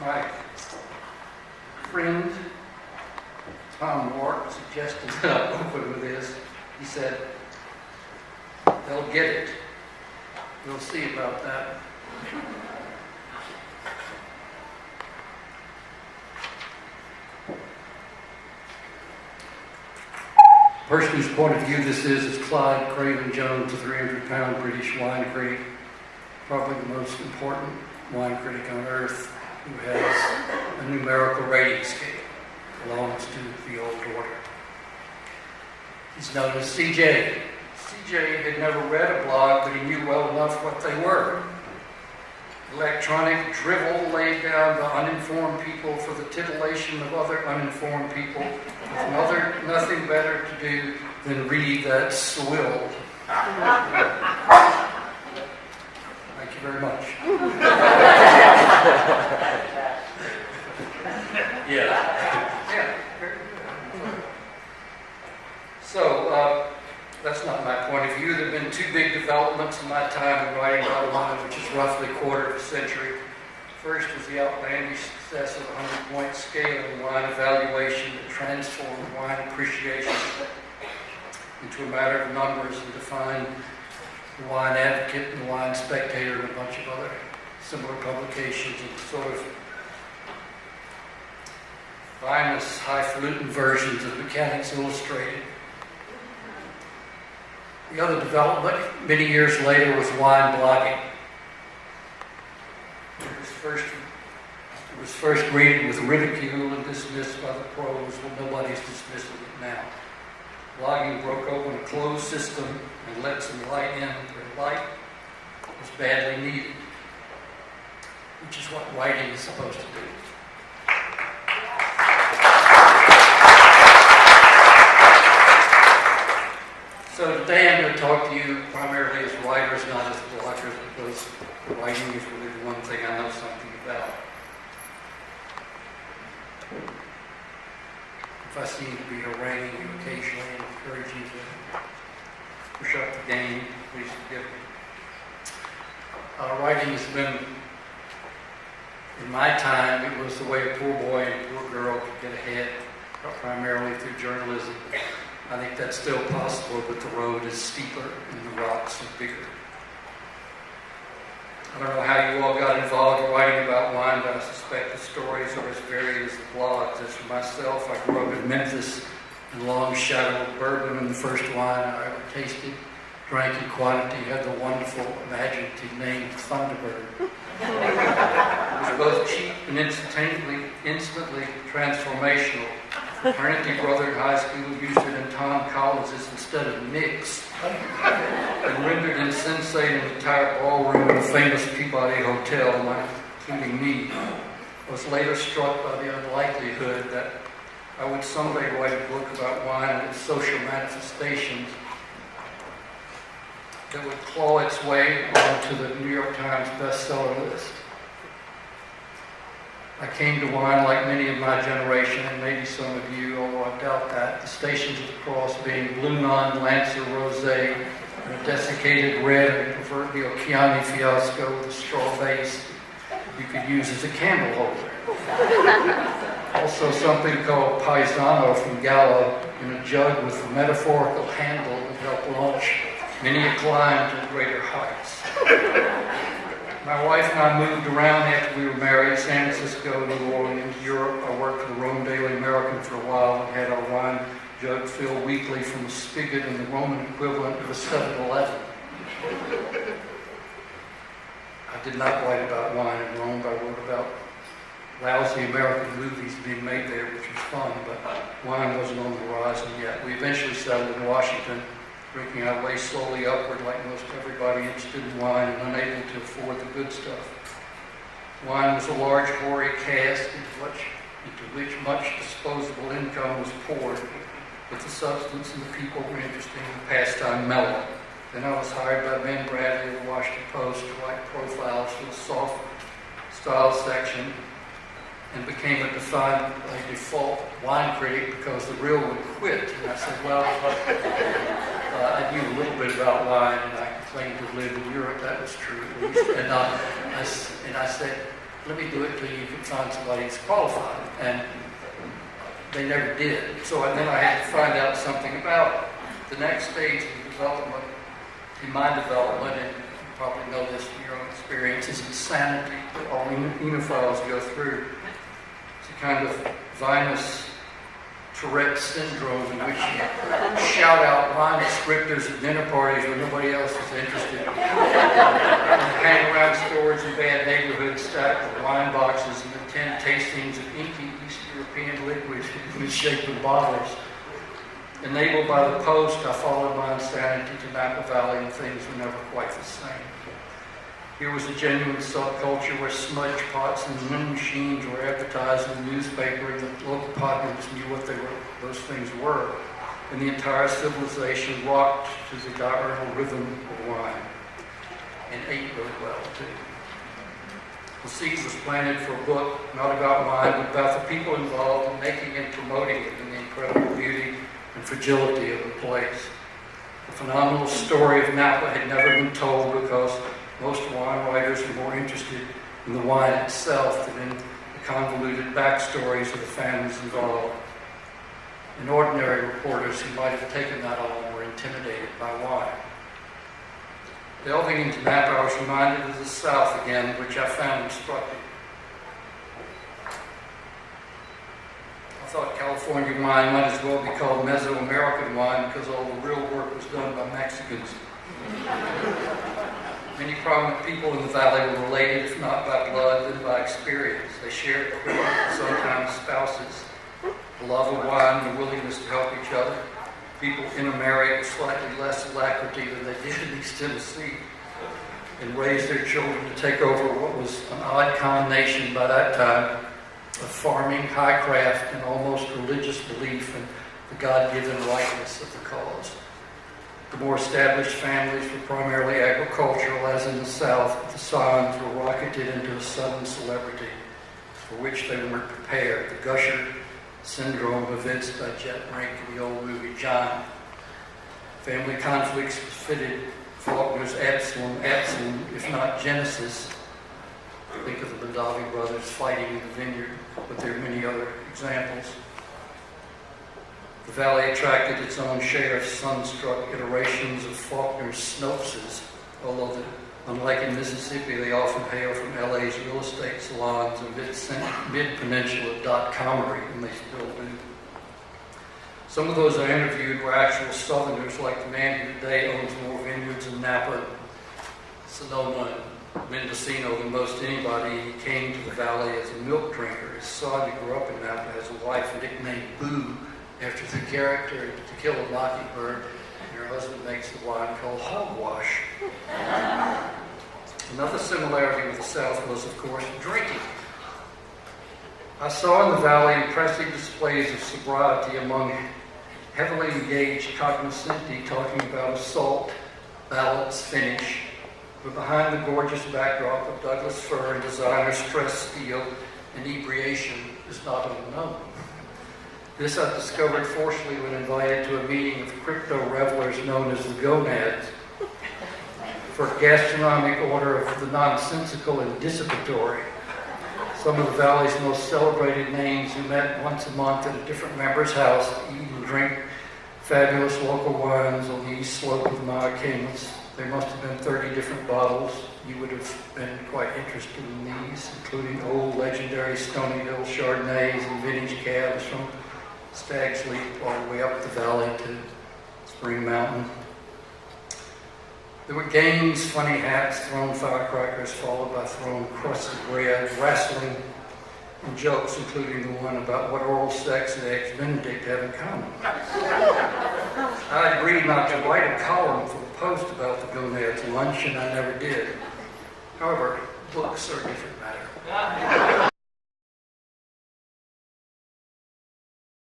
My friend Tom Ward suggested that I open with this. He said, they'll get it. We'll see about that. The person whose point of view this is Clyde Craven Jones, a 300-pound British wine critic, probably the most important wine critic on earth, who has a numerical rating scale, belongs to the old order. He's known as CJ. CJ had never read a blog, but he knew well enough what they were. Electronic drivel laid down by uninformed people for the titillation of other uninformed people, with nothing better to do than read that swill. Thank you very much. Yeah. Very good. So, that's not my point of view. There have been two big developments in my time in writing about wine, which is roughly a quarter of a century. First was the outlandish success of the 100-point scale in wine evaluation that transformed wine appreciation into a matter of numbers and defined the Wine Advocate and the Wine Spectator and a bunch of other similar publications and sort of finest, highfalutin versions of Mechanics Illustrated. The other development, many years later, was wine blogging. It was first greeted with ridicule and dismissed by the pros. Well, nobody's dismissing it now. Blogging broke open a closed system and let some light in where light was badly needed, which is what writing is supposed to do. So today I'm going to talk to you primarily as writers, not as bloggers, because writing is really the one thing I know something about. If I seem to be haranguing you occasionally and encourage you to push up the game, please forgive me. Writing has been, in my time, it was the way a poor boy and a poor girl could get ahead, primarily through journalism. I think that's still possible, but the road is steeper and the rocks are bigger. I don't know how you all got involved in writing about wine, but I suspect the stories are as varied as the blogs. As for myself, I grew up in Memphis in long shadow of bourbon, and the first wine I ever tasted, drank in quantity, had the wonderful imaginative name Thunderbird. It was both cheap and instantly transformational. Fraternity brother in high school used it in Tom Collins's instead of Nick's, and rendered insensate an entire ballroom in a famous Peabody hotel, including me. I was later struck by the unlikelihood that I would someday write a book about wine and its social manifestations that would claw its way onto the New York Times bestseller list. I came to wine like many of my generation, and maybe some of you, although I doubt that, the Stations of the Cross being Blue Non, Lancer, Rosé, and a desiccated red and a proverbial Chianti Fiasco with a straw base you could use as a candle holder. Also something called Paisano from Gallo in a jug with a metaphorical handle that helped launch many a climb to greater heights. My wife and I moved around after we were married, San Francisco, New Orleans, Europe. I worked for the Rome Daily American for a while and had our wine jug filled weekly from a spigot in the Roman equivalent of a 7-Eleven. I did not write about wine in Rome, but I wrote about lousy American movies being made there, which was fun, but wine wasn't on the horizon yet. We eventually settled in Washington, drinking our way slowly upward like most everybody interested in wine and unable to afford the good stuff. Wine was a large, hoary cask into which much disposable income was poured, but the substance and the people were interesting and the pastime mellow. Then I was hired by Ben Bradley of the Washington Post to write profiles for the soft style section and became a default wine critic because the real one quit. And I said, well, I knew a little bit about wine, and I claimed to have lived in Europe. That was true, at least. And I said, let me do it till you can find somebody who's qualified. And they never did. So then I had to find out something about the next stage of development, in my development, and you probably know this from your own experience, is insanity that all enophiles go through. It's a kind of vinous Tourette syndrome in which you shout out line descriptors at dinner parties when nobody else is interested. You hang around stores in bad neighborhoods stacked with wine boxes and attend tastings of inky East European liquid in misshapen bottles. Enabled by the Post, I followed my insanity to Napa Valley, and things were never quite the same. Here was a genuine subculture where smudge pots and wind machines were advertised in the newspaper, and the local populace knew what those things were. And the entire civilization rocked to the diurnal rhythm of wine, and ate really well too. The seed was planted for a book, not about wine, but about the people involved in making and promoting it, and the incredible beauty and fragility of the place. The phenomenal story of Napa had never been told because most wine writers are more interested in the wine itself than in the convoluted backstories of the families involved. And ordinary reporters who might have taken that on were intimidated by wine. Delving into Napa, I was reminded of the South again, which I found instructive. I thought California wine might as well be called Mesoamerican wine because all the real work was done by Mexicans. Many prominent people in the valley were related, if not by blood, then by experience. They shared equipment, sometimes spouses, the love of wine, and the willingness to help each other. People intermarried with slightly less alacrity than they did in East Tennessee, and raised their children to take over what was an odd combination by that time of farming, high craft, and almost religious belief in the God-given rightness of the cause. The more established families were primarily agricultural, as in the South, but the Sons were rocketed into a sudden celebrity for which they weren't prepared. The gusher syndrome evinced by Jet Brink in the old movie John. Family conflicts fitted Faulkner's Absalom, if not Genesis. Think of the Mondavi brothers fighting in the vineyard, but there are many other examples. The valley attracted its own share of sunstruck iterations of Faulkner's Snopes, although unlike in Mississippi, they often hail from LA's real estate salons and mid-peninsula dot-comery, and they still do. Some of those I interviewed were actual Southerners, like the man who today owns more vineyards in Napa, Sonoma, and Mendocino than most anybody. He came to the valley as a milk drinker. His son, who grew up in Napa, has a wife nicknamed Boo, after the character in To Kill a Mockingbird, and her husband makes the wine called Hogwash. Another similarity with the South was, of course, drinking. I saw in the valley impressive displays of sobriety among heavily engaged cognoscenti talking about assault, balance, finish, but behind the gorgeous backdrop of Douglas fir and designer stress steel, inebriation is not unknown. This I discovered forcefully when invited to a meeting of crypto revelers known as the Gonads for gastronomic order of the nonsensical and dissipatory. Some of the valley's most celebrated names who met once a month at a different member's house to eat and drink fabulous local wines on the east slope of Mount Camus. There must have been 30 different bottles. You would have been quite interested in these, including old legendary Stony Hill Chardonnays and vintage cabs from Stag's Leap all the way up the valley to Spring Mountain. There were games, funny hats, thrown firecrackers, followed by thrown crusted bread, wrestling, and jokes, including the one about what oral sex and eggs Benedict have in common. I agreed not to write a column for the Post about the Gonads lunch, and I never did. However, books are a different matter.